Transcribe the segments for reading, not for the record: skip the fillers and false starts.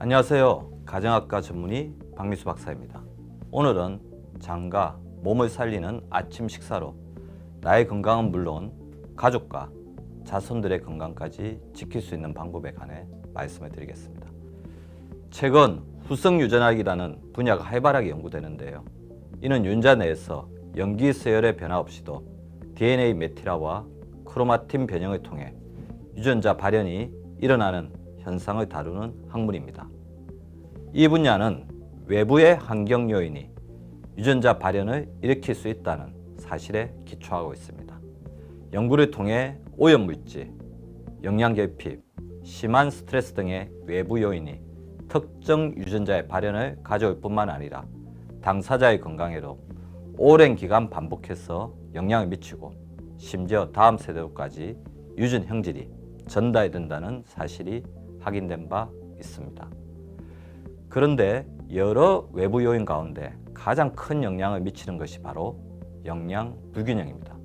안녕하세요. 가정학과 전문의 박미수 박사입니다. 오늘은 장과 몸을 살리는 아침 식사로 나의 건강은 물론 가족과 자손들의 건강까지 지킬 수 있는 방법에 관해 말씀을 드리겠습니다. 최근 후성유전학이라는 분야가 활발하게 연구되는데요. 이는 유전자 내에서 염기서열의 변화 없이도 DNA 메티라와 크로마틴 변형을 통해 유전자 발현이 일어나는 현상을 다루는 학문입니다. 이 분야는 외부의 환경 요인이 유전자 발현을 일으킬 수 있다는 사실에 기초하고 있습니다. 연구를 통해 오염물질, 영양결핍, 심한 스트레스 등의 외부 요인이 특정 유전자의 발현을 가져올 뿐만 아니라 당사자의 건강에도 오랜 기간 반복해서 영향을 미치고 심지어 다음 세대로까지 유전 형질이 전달된다는 사실이 확인된 바 있습니다. 그런데 여러 외부 요인 가운데 가장 큰 영향을 미치는 것이 바로 영양 불균형입니다.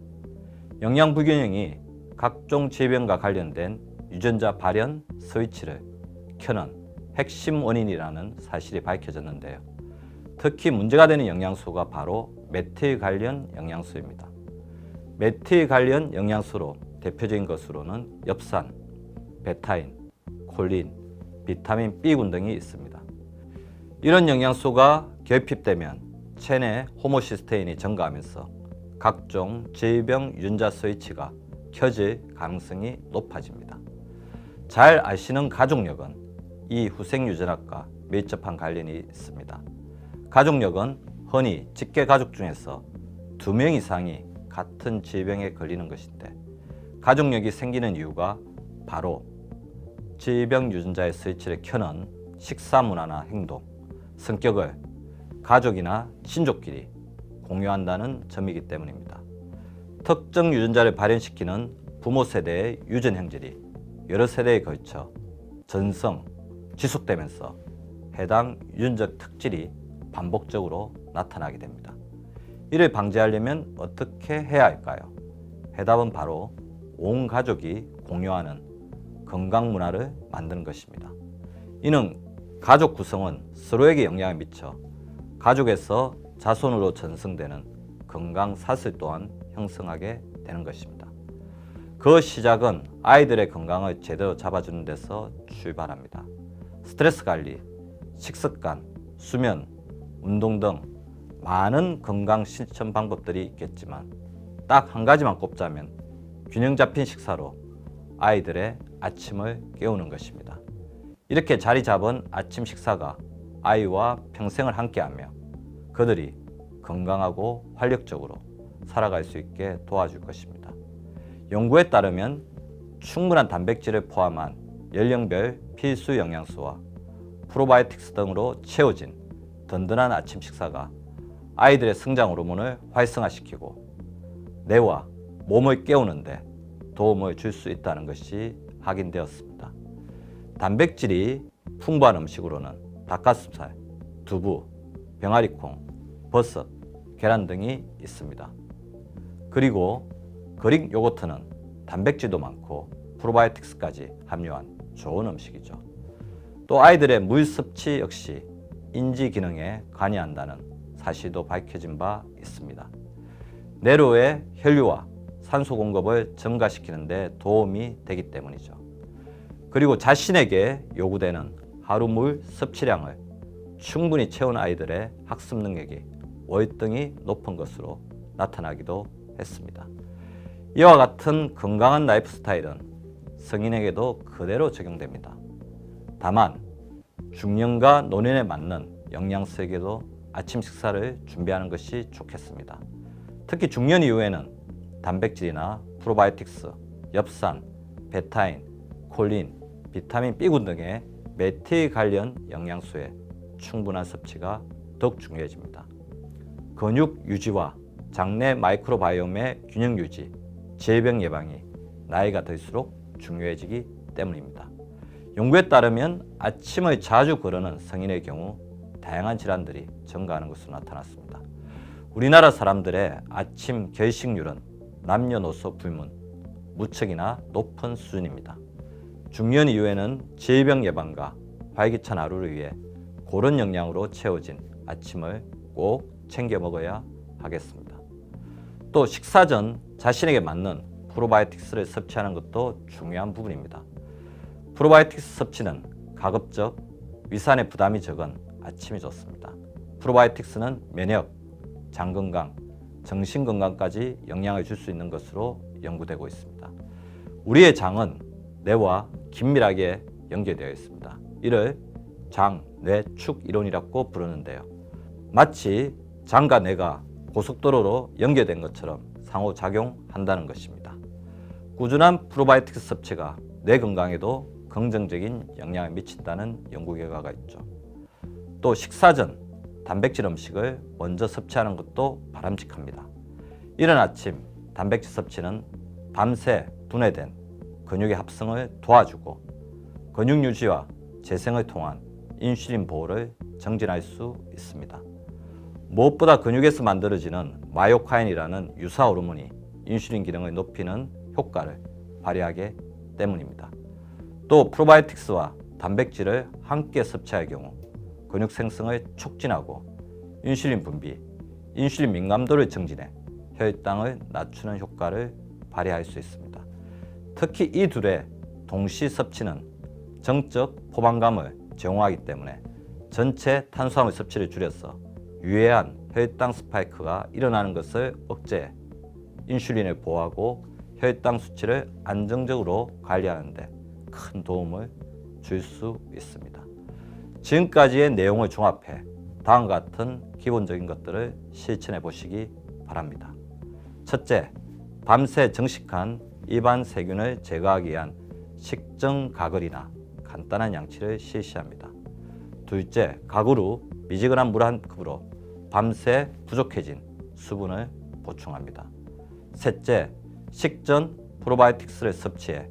영양 불균형이 각종 질병과 관련된 유전자 발현 스위치를 켜는 핵심 원인이라는 사실이 밝혀졌는데요. 특히 문제가 되는 영양소가 바로 메틸 관련 영양소입니다. 메틸 관련 영양소로 대표적인 것으로는 엽산, 베타인, 콜린, 비타민 B군 등이 있습니다. 이런 영양소가 결핍되면 체내 호모시스테인이 증가하면서 각종 질병 유전자 스위치가 켜질 가능성이 높아집니다. 잘 아시는 가족력은 이 후생유전학과 밀접한 관련이 있습니다. 가족력은 흔히 직계가족 중에서 2명 이상이 같은 질병에 걸리는 것인데 가족력이 생기는 이유가 바로 질병 유전자의 스위치를 켜는 식사 문화나 행동, 성격을 가족이나 친족끼리 공유한다는 점이기 때문입니다. 특정 유전자를 발현시키는 부모 세대의 유전 형질이 여러 세대에 걸쳐 전성, 지속되면서 해당 유전적 특질이 반복적으로 나타나게 됩니다. 이를 방지하려면 어떻게 해야 할까요? 해답은 바로 온 가족이 공유하는 건강 문화를 만드는 것입니다. 이는 가족 구성은 서로에게 영향을 미쳐 가족에서 자손으로 전승되는 건강 사슬 또한 형성하게 되는 것입니다. 그 시작은 아이들의 건강을 제대로 잡아주는 데서 출발합니다. 스트레스 관리, 식습관, 수면, 운동 등 많은 건강 실천 방법들이 있겠지만 딱 한 가지만 꼽자면 균형 잡힌 식사로 아이들의 아침을 깨우는 것입니다. 이렇게 자리 잡은 아침 식사가 아이와 평생을 함께하며 그들이 건강하고 활력적으로 살아갈 수 있게 도와줄 것입니다. 연구에 따르면 충분한 단백질을 포함한 연령별 필수 영양소와 프로바이오틱스 등으로 채워진 든든한 아침 식사가 아이들의 성장 호르몬을 활성화시키고 뇌와 몸을 깨우는데 도움을 줄 수 있다는 것이 확인되었습니다. 단백질이 풍부한 음식으로는 닭가슴살, 두부, 병아리콩, 버섯, 계란 등이 있습니다. 그리고 그릭 요거트는 단백질도 많고 프로바이오틱스까지 함유한 좋은 음식이죠. 또 아이들의 물 섭취 역시 인지 기능에 관여한다는 사실도 밝혀진 바 있습니다. 뇌로의 혈류와 산소 공급을 증가시키는 데 도움이 되기 때문이죠. 그리고 자신에게 요구되는 하루 물 섭취량을 충분히 채운 아이들의 학습 능력이 월등히 높은 것으로 나타나기도 했습니다. 이와 같은 건강한 라이프 스타일은 성인에게도 그대로 적용됩니다. 다만 중년과 노년에 맞는 영양소에게도 아침 식사를 준비하는 것이 좋겠습니다. 특히 중년 이후에는 단백질이나 프로바이오틱스, 엽산, 베타인, 콜린, 비타민 B군 등의 메틸 관련 영양소의 충분한 섭취가 더욱 중요해집니다. 근육 유지와 장내 마이크로바이옴의 균형 유지, 질병 예방이 나이가 들수록 중요해지기 때문입니다. 연구에 따르면 아침을 자주 거르는 성인의 경우 다양한 질환들이 증가하는 것으로 나타났습니다. 우리나라 사람들의 아침 결식률은 남녀노소 불문, 무척이나 높은 수준입니다. 중년 이후에는 질병 예방과 활기찬 하루를 위해 고른 영양으로 채워진 아침을 꼭 챙겨 먹어야 하겠습니다. 또 식사 전 자신에게 맞는 프로바이오틱스를 섭취하는 것도 중요한 부분입니다. 프로바이오틱스 섭취는 가급적 위산의 부담이 적은 아침이 좋습니다. 프로바이오틱스는 면역, 장 건강, 정신 건강까지 영향을 줄 수 있는 것으로 연구되고 있습니다. 우리의 장은 뇌와 긴밀하게 연결되어 있습니다. 이를 장, 뇌, 축 이론이라고 부르는데요. 마치 장과 뇌가 고속도로로 연결된 것처럼 상호작용한다는 것입니다. 꾸준한 프로바이오틱스 섭취가 뇌 건강에도 긍정적인 영향을 미친다는 연구 결과가 있죠. 또 식사 전 단백질 음식을 먼저 섭취하는 것도 바람직합니다. 이른 아침 단백질 섭취는 밤새 분해된 근육의 합성을 도와주고 근육 유지와 재생을 통한 인슐린 보호를 정진할 수 있습니다. 무엇보다 근육에서 만들어지는 마이오카인이라는 유사 호르몬이 인슐린 기능을 높이는 효과를 발휘하기 때문입니다. 또 프로바이오틱스와 단백질을 함께 섭취할 경우 근육 생성을 촉진하고 인슐린 분비, 인슐린 민감도를 정진해 혈당을 낮추는 효과를 발휘할 수 있습니다. 특히 이 둘의 동시 섭취는 정적 포만감을 제공하기 때문에 전체 탄수화물 섭취를 줄여서 유해한 혈당 스파이크가 일어나는 것을 억제해 인슐린을 보호하고 혈당 수치를 안정적으로 관리하는 데 큰 도움을 줄 수 있습니다. 지금까지의 내용을 종합해 다음과 같은 기본적인 것들을 실천해 보시기 바랍니다. 첫째, 밤새 정식한 입안 세균을 제거하기 위한 식전 가글이나 간단한 양치를 실시합니다. 둘째, 가글 후 미지근한 물 한 컵으로 밤새 부족해진 수분을 보충합니다. 셋째, 식전 프로바이오틱스를 섭취해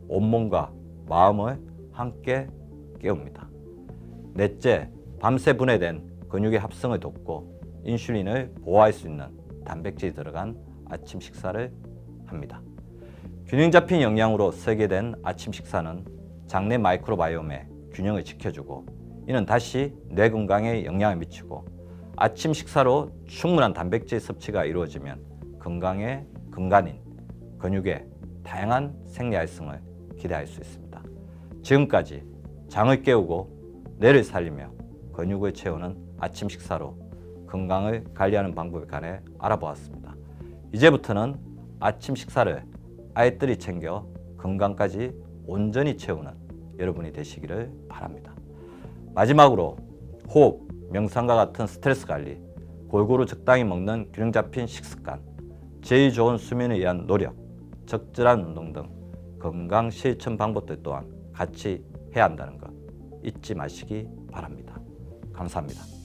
온몸과 마음을 함께 깨웁니다. 넷째, 밤새 분해된 근육의 합성을 돕고 인슐린을 보호할 수 있는 단백질이 들어간 아침 식사를 합니다. 균형 잡힌 영양으로 설계된 아침 식사는 장내 마이크로바이옴의 균형을 지켜주고 이는 다시 뇌 건강에 영향을 미치고 아침 식사로 충분한 단백질 섭취가 이루어지면 건강의 근간인 근육의 다양한 생리 활성을 기대할 수 있습니다. 지금까지 장을 깨우고 뇌를 살리며 근육을 채우는 아침 식사로 건강을 관리하는 방법에 관해 알아보았습니다. 이제부터는 아침 식사를 알뜰히 챙겨 건강까지 온전히 채우는 여러분이 되시기를 바랍니다. 마지막으로 호흡, 명상과 같은 스트레스 관리, 골고루 적당히 먹는 균형 잡힌 식습관, 제일 좋은 수면에 의한 노력, 적절한 운동 등 건강 실천 방법들 또한 같이 해야 한다는 것 잊지 마시기 바랍니다. 감사합니다.